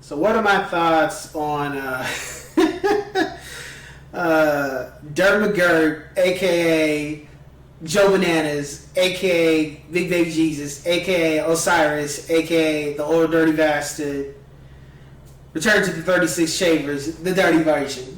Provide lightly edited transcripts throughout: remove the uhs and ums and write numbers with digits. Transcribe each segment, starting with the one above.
So what are my thoughts on Dirt McGirt, a.k.a. Joe Bananas, a.k.a. Big Baby Jesus, a.k.a. Osiris, a.k.a. the Old Dirty Bastard, Return to the 36 Chambers, the dirty version.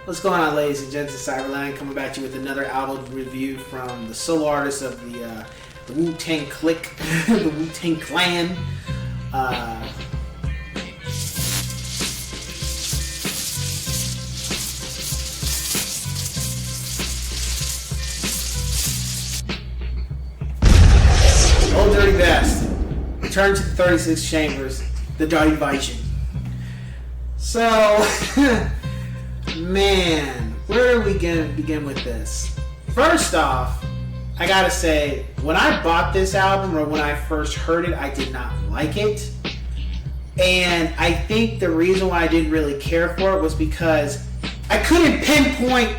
What's going on, ladies and gents of Cyberland? Coming back to you with another album review from the solo artist of the Wu-Tang Clique, the Wu-Tang Clan. Old Dirty Bastard, Return to the 36 Chambers, the dirty version. So... man, where are we gonna begin with this? First off, I gotta say, when I bought this album, or when I first heard it, I did not like it. And I think the reason why I didn't really care for it was because I couldn't pinpoint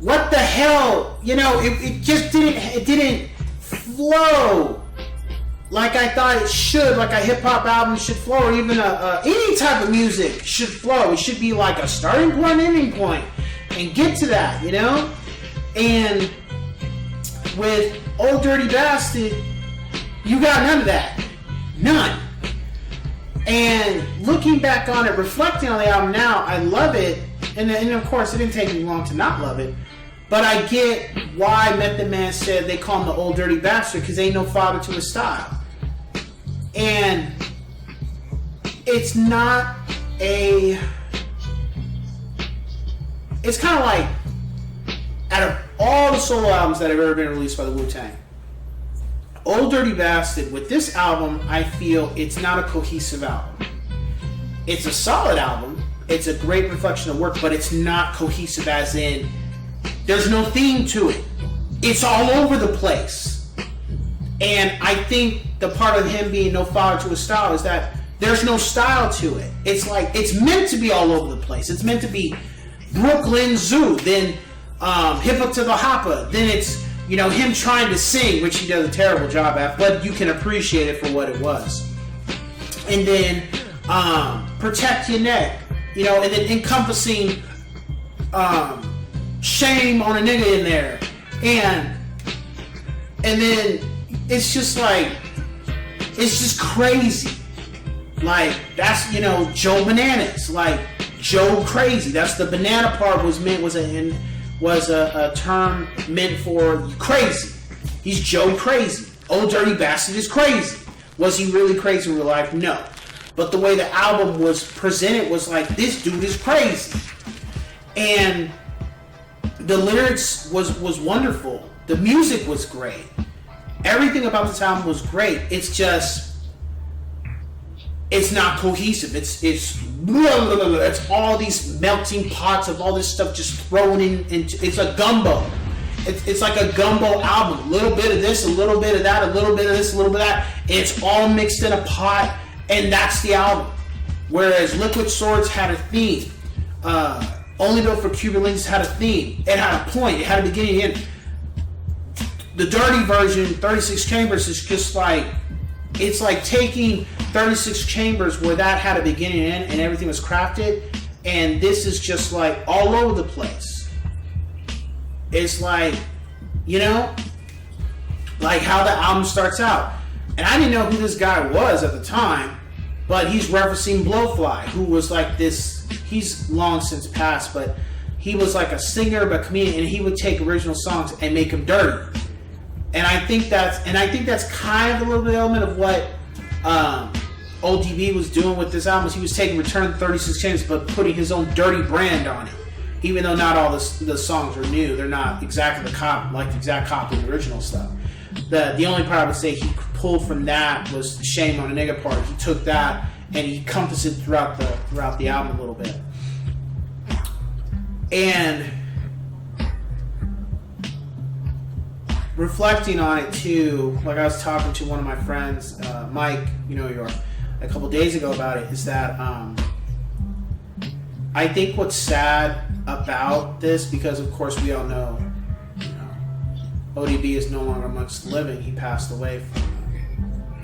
what the hell, it just didn't flow like I thought it should, like a hip-hop album should flow, or even any type of music should flow. It should be like a starting point, ending point, and get to that, And with Old Dirty Bastard, you got none of that. None. And looking back on it, reflecting on the album now, I love it. And of course, it didn't take me long to not love it. But I get why Method Man said they call him the Old Dirty Bastard, because ain't no father to his style. And it's not it's kind of like, out of all the solo albums that have ever been released by the Wu-Tang, Old Dirty Bastard, with this album, I feel it's not a cohesive album. It's a solid album. It's a great reflection of work, but it's not cohesive as in, there's no theme to it. It's all over the place. And I think the part of him being no father to his style is that there's no style to it. It's like, it's meant to be all over the place. It's meant to be Brooklyn Zoo, then Hippa to the Hoppa, then it's, him trying to sing, which he does a terrible job at, but you can appreciate it for what it was. And then Protect Your Neck, and then encompassing shame on a nigga in there. And then it's just like, it's just crazy. Like, that's, Joe Bananas. Like, Joe Crazy. That's the banana part was a term meant for crazy. He's Joe Crazy. Old Dirty Bastard is crazy. Was he really crazy in real life? No. But the way the album was presented was like, this dude is crazy. And the lyrics was wonderful. The music was great. Everything about this album was great. It's just, it's not cohesive. It's all these melting pots of all this stuff just thrown in. It's a gumbo. It's like a gumbo album. A little bit of this, a little bit of that, a little bit of this, a little bit of that. And it's all mixed in a pot, and that's the album. Whereas Liquid Swords had a theme. Only Built for Cuban Links had a theme. It had a point. It had a beginning and end. The dirty version, 36 Chambers, is just like, it's like taking 36 Chambers where that had a beginning and end and everything was crafted, and this is just like all over the place. It's like, like how the album starts out. And I didn't know who this guy was at the time, but he's referencing Blowfly, who was like this, he's long since passed, but he was like a singer, but comedian, and he would take original songs and make them dirty. And I think that's kind of a little bit element of what ODB was doing with this album. Was he was taking Return to 36 Chambers, but putting his own dirty brand on it. Even though not all the songs are new, they're not exactly the exact copy of the original stuff. The only part I would say he pulled from that was the Shame on a Nigga part. He took that and he encompassed it throughout the album a little bit. And reflecting on it too, like I was talking to one of my friends, Mike, you know who you are, a couple days ago about it, is that I think what's sad about this, because of course we all know, ODB is no longer amongst the living. He passed away from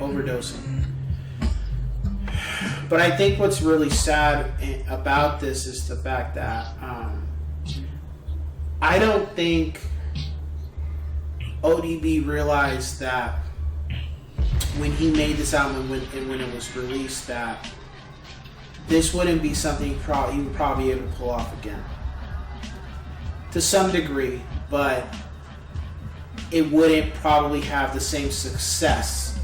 overdosing. But I think what's really sad about this is the fact that I don't think ODB realized that when he made this album and when it was released, that this wouldn't be something he would probably be able to pull off again. To some degree, but it wouldn't probably have the same success.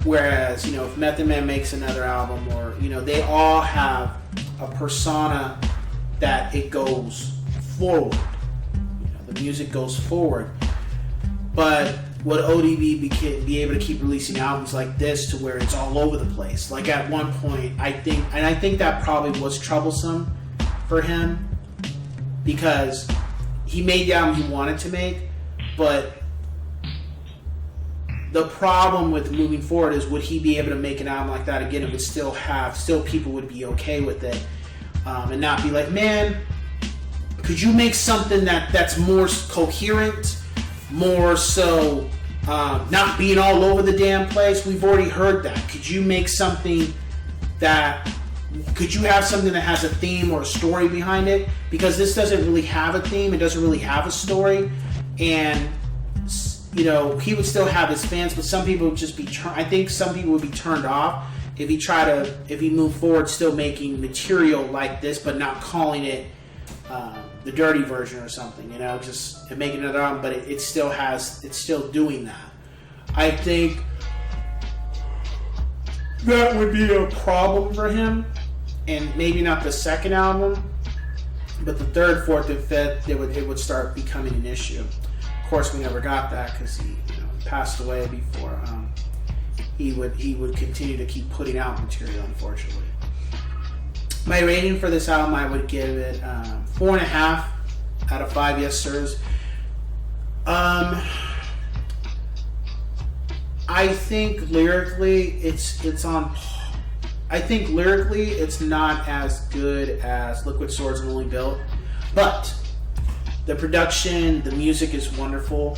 Whereas, if Method Man makes another album, or, they all have a persona that it goes forward. The music goes forward. But would ODB be able to keep releasing albums like this to where it's all over the place? Like at one point, I think that probably was troublesome for him, because he made the album he wanted to make, but the problem with moving forward is, would he be able to make an album like that again? It would still people would be okay with it, and not be like, man, could you make something that's more coherent, more so not being all over the damn place? We've already heard that. Could you make something could you have something that has a theme or a story behind it? Because this doesn't really have a theme. It doesn't really have a story. And, he would still have his fans, but some people would just be, I think some people would be turned off if he moved forward still making material like this, but not calling it the dirty version or something, just making another album, but it's still doing that. I think that would be a problem for him, and maybe not the second album, but the third, fourth, and fifth, it would start becoming an issue. Of course, we never got that because he passed away before he would continue to keep putting out material, unfortunately. My rating for this album, I would give it 4.5 out of 5 yes sirs. I think lyrically it's on. I think lyrically it's not as good as Liquid Swords and Only Built, but the production, the music is wonderful.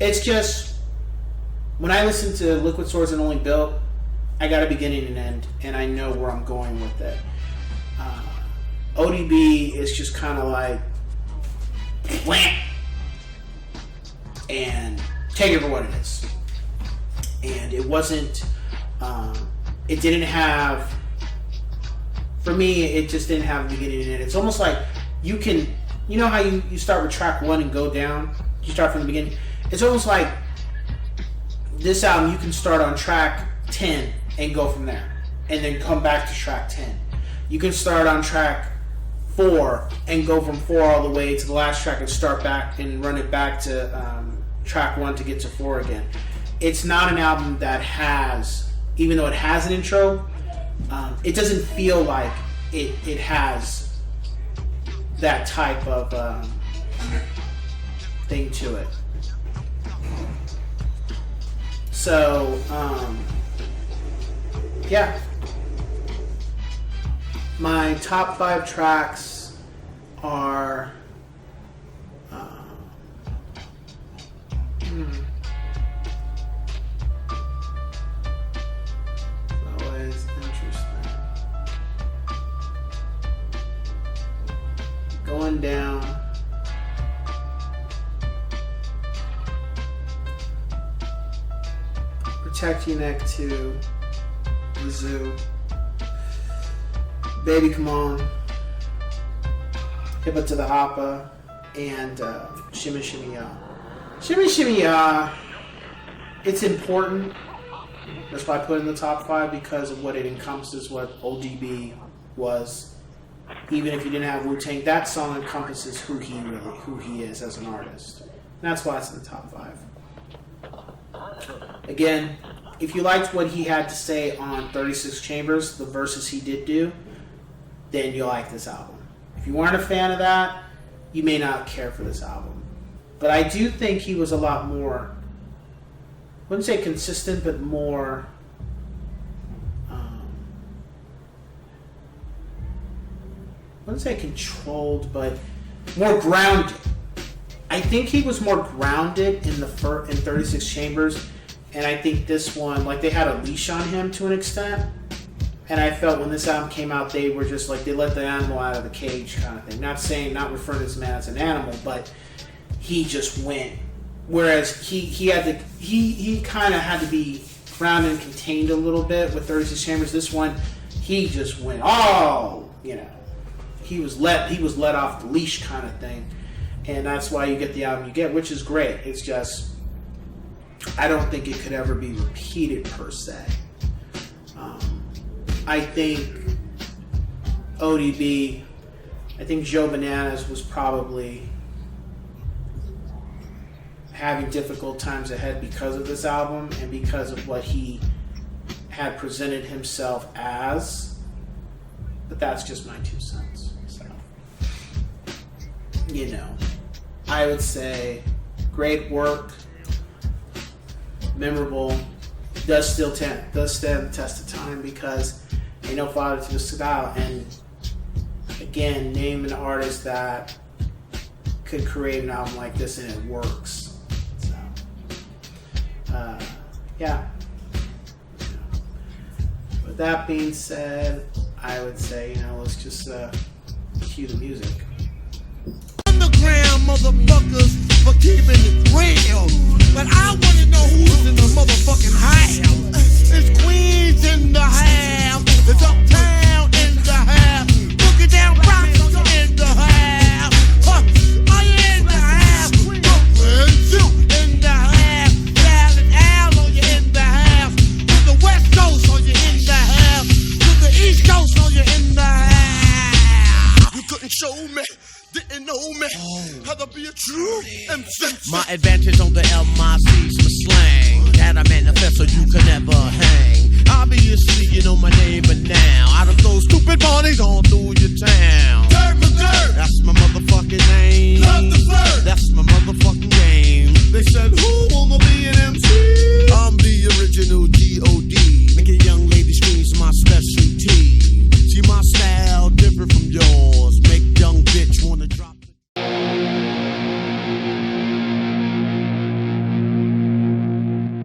It's just, when I listen to Liquid Swords and Only Built, I got a beginning and end, and I know where I'm going with it. ODB is just kind of like, wham, and take it for what it is. And it wasn't, it didn't have, for me, it just didn't have a beginning and end. It's almost like you can, how you start with track 1 and go down? You start from the beginning. It's almost like this album, you can start on track 10 and go from there, and then come back to track 10. You can start on track 4 and go from 4 all the way to the last track and start back and run it back to track 1 to get to 4 again. It's not an album that has, even though it has an intro, it doesn't feel like it has that type of thing to it. So, yeah. My top 5 tracks are always interesting. Going Down, Protect Your Neck 2, The Zoo, Baby Come On, Hippa to the Hoppa, and Shimmy Shimmy Ya. Shimmy Shimmy Ya, it's important. That's why I put it in the top 5, because of what it encompasses, what ODB was. Even if you didn't have Wu-Tang, that song encompasses who he is as an artist. And that's why it's in the top 5. Again, if you liked what he had to say on 36 Chambers, the verses he did do, then you'll like this album. If you weren't a fan of that, you may not care for this album. But I do think he was a lot more, I wouldn't say consistent, but more, I wouldn't say controlled, but more grounded. I think he was more grounded in 36 Chambers, and I think this one, like, they had a leash on him to an extent. And I felt when this album came out, they were just like, they let the animal out of the cage kind of thing. Not referring to this man as an animal, but he just went. Whereas he kind of had to be grounded and contained a little bit with 36 Chambers. This one, he just went, he was let off the leash kind of thing. And that's why you get the album you get, which is great. It's just, I don't think it could ever be repeated per se. I think ODB, I think Joe Bananas was probably having difficult times ahead because of this album and because of what he had presented himself as. But that's just my 2 cents. So, I would say great work, memorable, does stand the test of time because ain't no father to the style. And again, name an artist that could create an album like this and it works. So, yeah. With that being said, I would say, let's just cue the music. Underground motherfuckers for keeping it real, but I wanna know who's in the motherfucking house. It's Queens in the house, it's Uptown in the house, Boogie Down Bronx in the house, are you in the house? Brooklyn, you in the house, Dallas, Al, are you in the house? To the West Coast, are you in the house? To the East Coast, are you in the house? You couldn't show me, didn't know me, how to be a true MC. My advantage on the MIC's my slang. Had a manifesto you could never hang. Obviously, you know my name, but now out of those stupid parties all through your town.